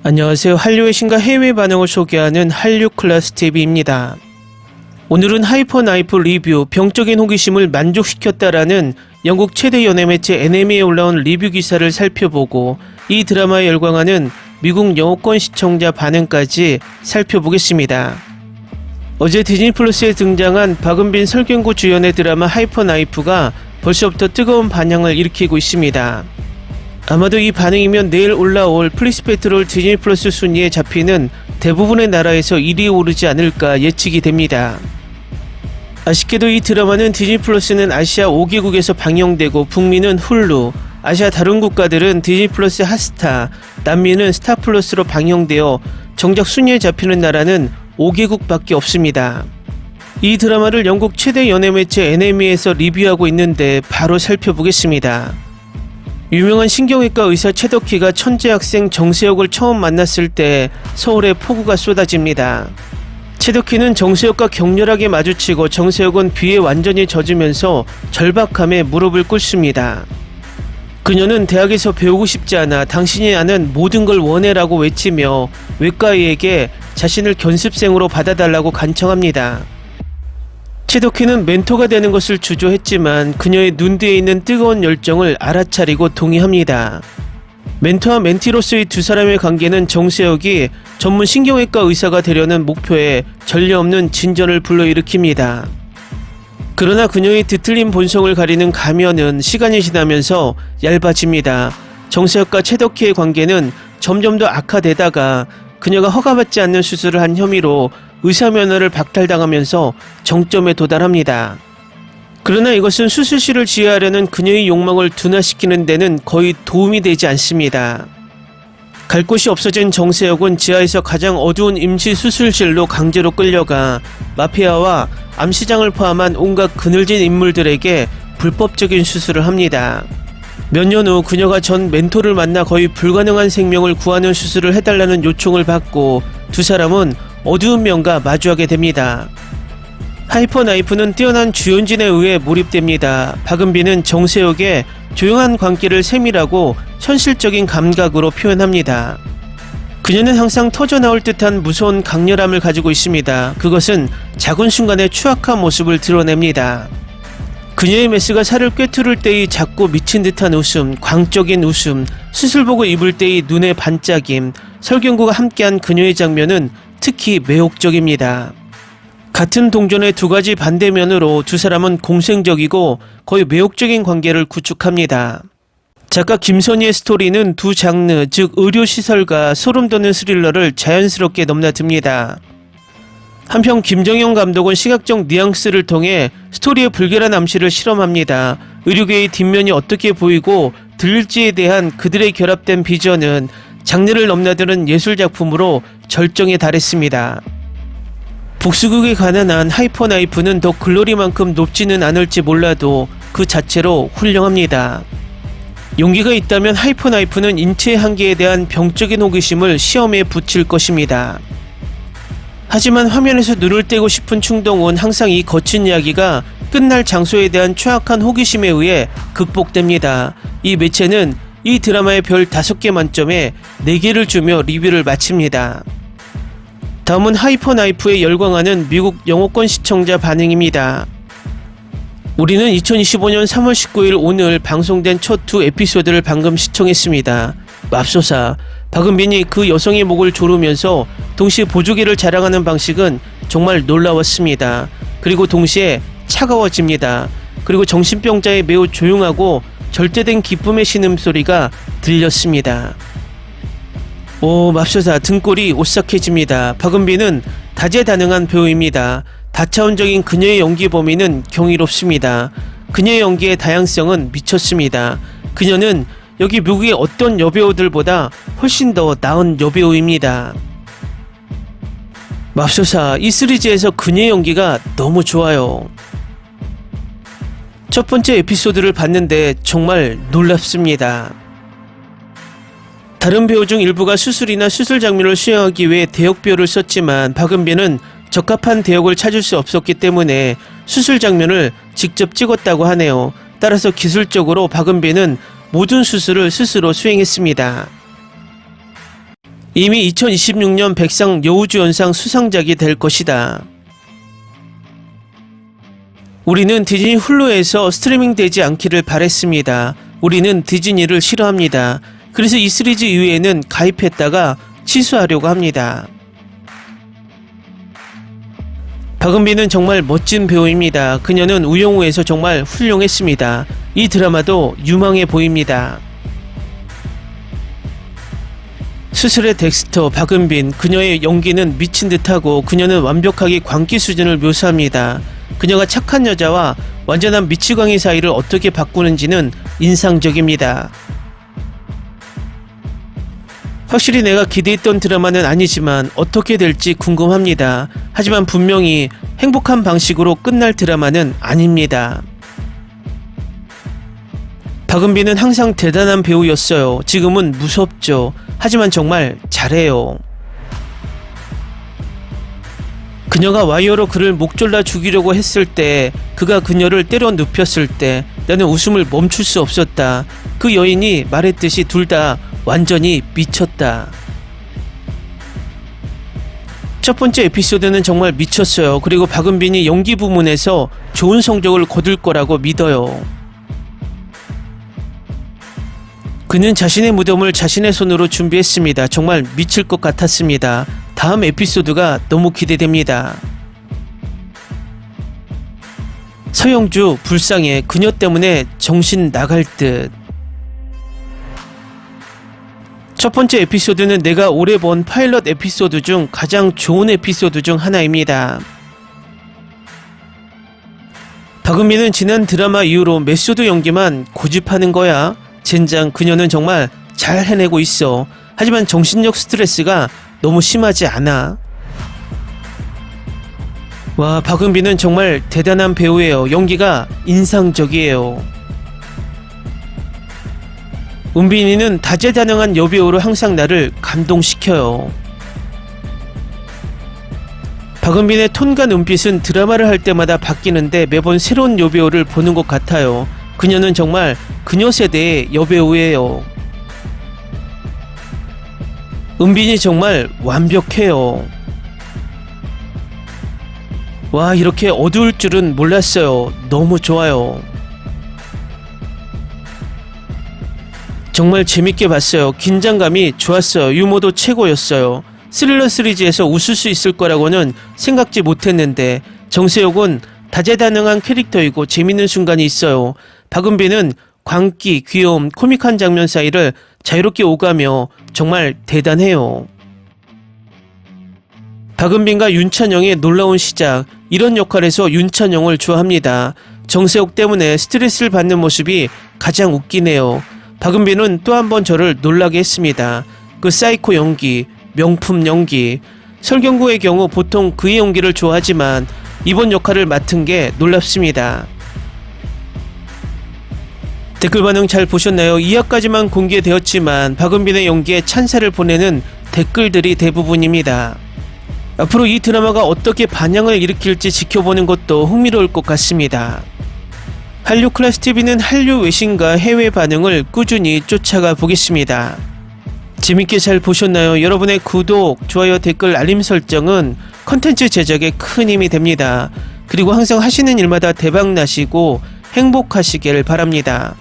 안녕하세요. 한류의 신과 해외 반응을 소개하는 한류 클래스 TV입니다. 오늘은 하이퍼 나이프 리뷰 병적인 호기심을 만족시켰다라는 영국 최대 연예 매체 NME에 올라온 리뷰 기사를 살펴보고 이 드라마에 열광하는 미국 영어권 시청자 반응까지 살펴보겠습니다. 어제 디즈니 플러스에 등장한 박은빈 설경구 주연의 드라마 하이퍼 나이프가 벌써부터 뜨거운 반향을 일으키고 있습니다. 아마도 이 반응이면 내일 올라올 플리스 페트롤 디즈니 플러스 순위에 잡히는 대부분의 나라에서 1위에 오르지 않을까 예측이 됩니다. 아쉽게도 이 드라마는 디즈니 플러스는 아시아 5개국에서 방영되고 북미는 훌루, 아시아 다른 국가들은 디즈니 플러스 핫스타, 남미는 스타 플러스로 방영되어 정작 순위에 잡히는 나라는 5개국밖에 없습니다. 이 드라마를 영국 최대 연예 매체 NME에서 리뷰하고 있는데 바로 살펴보겠습니다. 유명한 신경외과 의사 최덕희가 천재 학생 정세혁을 처음 만났을 때 서울에 폭우가 쏟아집니다. 최덕희는 정세혁과 격렬하게 마주치고 정세혁은 비에 완전히 젖으면서 절박함에 무릎을 꿇습니다. 그녀는 대학에서 배우고 싶지 않아 당신이 아는 모든 걸 원해라고 외치며 외과의에게 자신을 견습생으로 받아달라고 간청합니다. 최덕희는 멘토가 되는 것을 주저했지만 그녀의 눈 뒤에 있는 뜨거운 열정을 알아차리고 동의합니다. 멘토와 멘티로서의 두 사람의 관계는 정세혁이 전문 신경외과 의사가 되려는 목표에 전례없는 진전을 불러일으킵니다. 그러나 그녀의 뒤틀린 본성을 가리는 가면은 시간이 지나면서 얇아집니다. 정세혁과 최덕희의 관계는 점점 더 악화되다가 그녀가 허가받지 않는 수술을 한 혐의로 의사 면허를 박탈당하면서 정점에 도달합니다. 그러나 이것은 수술실을 지휘하려는 그녀의 욕망을 둔화시키는 데는 거의 도움이 되지 않습니다. 갈 곳이 없어진 정세혁은 지하에서 가장 어두운 임시 수술실로 강제로 끌려가 마피아와 암시장을 포함한 온갖 그늘진 인물들에게 불법적인 수술을 합니다. 몇 년 후 그녀가 전 멘토를 만나 거의 불가능한 생명을 구하는 수술을 해달라는 요청을 받고 두 사람은 어두운 면과 마주하게 됩니다. 하이퍼 나이프는 뛰어난 주연진에 의해 몰입됩니다. 박은빈은 정세혁의 조용한 관계를 세밀하고 현실적인 감각으로 표현합니다. 그녀는 항상 터져나올 듯한 무서운 강렬함을 가지고 있습니다. 그것은 작은 순간의 추악한 모습을 드러냅니다. 그녀의 메스가 살을 꿰투를 때의 작고 미친 듯한 웃음, 광적인 웃음, 수술 보고 입을 때의 눈의 반짝임, 설경구가 함께한 그녀의 장면은 특히 매혹적입니다. 같은 동전의 두 가지 반대면으로 두 사람은 공생적이고 거의 매혹적인 관계를 구축합니다. 작가 김선희의 스토리는 두 장르, 즉 의료시설과 소름돋는 스릴러를 자연스럽게 넘나듭니다. 한편 김정영 감독은 시각적 뉘앙스를 통해 스토리의 불결한 암시를 실험합니다. 의료계의 뒷면이 어떻게 보이고 들릴지에 대한 그들의 결합된 비전은 장르를 넘나드는 예술작품으로 절정에 달했습니다. 복수극에 관한 하이퍼 나이프는 더 글로리만큼 높지는 않을지 몰라도 그 자체로 훌륭합니다. 용기가 있다면 하이퍼 나이프는 인체의 한계에 대한 병적인 호기심을 시험에 붙일 것입니다. 하지만 화면에서 눈을 떼고 싶은 충동은 항상 이 거친 이야기가 끝날 장소에 대한 추악한 호기심에 의해 극복됩니다. 이 매체는 이 드라마의 별 5개 만점에 4개를 주며 리뷰를 마칩니다. 다음은 하이퍼 나이프에 열광하는 미국 영어권 시청자 반응입니다. 우리는 2025년 3월 19일 오늘 방송된 첫 두 에피소드를 방금 시청했습니다. 맙소사, 박은빈이 그 여성의 목을 조르면서 동시에 보조개를 자랑하는 방식은 정말 놀라웠습니다. 그리고 동시에 차가워집니다. 그리고 정신병자의 매우 조용하고 절제된 기쁨의 신음소리가 들렸습니다. 오, 맙소사, 등골이 오싹해집니다. 박은빈은 다재다능한 배우입니다. 다차원적인 그녀의 연기 범위는 경이롭습니다. 그녀의 연기의 다양성은 미쳤습니다. 그녀는 여기 미국의 어떤 여배우들보다 훨씬 더 나은 여배우입니다. 맙소사, 이 시리즈에서 그녀의 연기가 너무 좋아요. 첫 번째 에피소드를 봤는데 정말 놀랍습니다. 다른 배우 중 일부가 수술이나 수술 장면을 수행하기 위해 대역배우를 썼지만 박은빈은 적합한 대역을 찾을 수 없었기 때문에 수술 장면을 직접 찍었다고 하네요. 따라서 기술적으로 박은빈은 모든 수술을 스스로 수행했습니다. 이미 2026년 백상 여우주연상 수상작이 될 것이다. 우리는 디즈니 훌루에서 스트리밍 되지 않기를 바랬습니다. 우리는 디즈니를 싫어합니다. 그래서 이 시리즈 이후에는 가입했다가 취소하려고 합니다. 박은빈은 정말 멋진 배우입니다. 그녀는 우영우에서 정말 훌륭했습니다. 이 드라마도 유망해 보입니다. 수술의 덱스터 박은빈, 그녀의 연기는 미친 듯하고 그녀는 완벽하게 광기 수준을 묘사합니다. 그녀가 착한 여자와 완전한 미치광이 사이를 어떻게 바꾸는지는 인상적입니다. 확실히 내가 기대했던 드라마는 아니지만 어떻게 될지 궁금합니다. 하지만 분명히 행복한 방식으로 끝날 드라마는 아닙니다. 박은빈은 항상 대단한 배우였어요. 지금은 무섭죠. 하지만 정말 잘해요. 그녀가 와이어로 그를 목졸라 죽이려고 했을 때, 그가 그녀를 때려 눕혔을 때 나는 웃음을 멈출 수 없었다. 그 여인이 말했듯이 둘 다 완전히 미쳤다. 첫 번째 에피소드는 정말 미쳤어요. 그리고 박은빈이 연기 부문에서 좋은 성적을 거둘 거라고 믿어요. 그는 자신의 무덤을 자신의 손으로 준비했습니다. 정말 미칠 것 같았습니다. 다음 에피소드가 너무 기대됩니다. 서영주 불쌍해. 그녀 때문에 정신 나갈 듯. 첫 번째 에피소드는 내가 올해 본 파일럿 에피소드 중 가장 좋은 에피소드 중 하나입니다. 박은빈은 지난 드라마 이후로 메소드 연기만 고집하는 거야. 젠장, 그녀는 정말 잘 해내고 있어. 하지만 정신력 스트레스가 너무 심하지 않아? 와, 박은빈은 정말 대단한 배우예요. 연기가 인상적이에요. 은빈이는 다재다능한 여배우로 항상 나를 감동시켜요. 박은빈의 톤과 눈빛은 드라마를 할 때마다 바뀌는데 매번 새로운 여배우를 보는 것 같아요. 그녀는 정말 그녀 세대의 여배우예요. 은빈이 정말 완벽해요. 와, 이렇게 어두울 줄은 몰랐어요. 너무 좋아요. 정말 재밌게 봤어요. 긴장감이 좋았어요. 유머도 최고였어요. 스릴러 시리즈에서 웃을 수 있을 거라고는 생각지 못했는데 정세혁은 다재다능한 캐릭터이고 재밌는 순간이 있어요. 박은빈은 광기, 귀여움, 코믹한 장면 사이를 자유롭게 오가며 정말 대단해요. 박은빈과 윤찬영의 놀라운 시작. 이런 역할에서 윤찬영을 좋아합니다. 정세혁 때문에 스트레스를 받는 모습이 가장 웃기네요. 박은빈은 또 한 번 저를 놀라게 했습니다. 그 사이코 연기, 명품 연기. 설경구의 경우 보통 그의 연기를 좋아하지만 이번 역할을 맡은 게 놀랍습니다. 댓글 반응 잘 보셨나요? 2화까지만 공개되었지만 박은빈의 연기에 찬사를 보내는 댓글들이 대부분입니다. 앞으로 이 드라마가 어떻게 반향을 일으킬지 지켜보는 것도 흥미로울 것 같습니다. 한류 클래스TV는 한류 외신과 해외 반응을 꾸준히 쫓아가 보겠습니다. 재밌게 잘 보셨나요? 여러분의 구독, 좋아요, 댓글, 알림 설정은 컨텐츠 제작에 큰 힘이 됩니다. 그리고 항상 하시는 일마다 대박 나시고 행복하시길 바랍니다.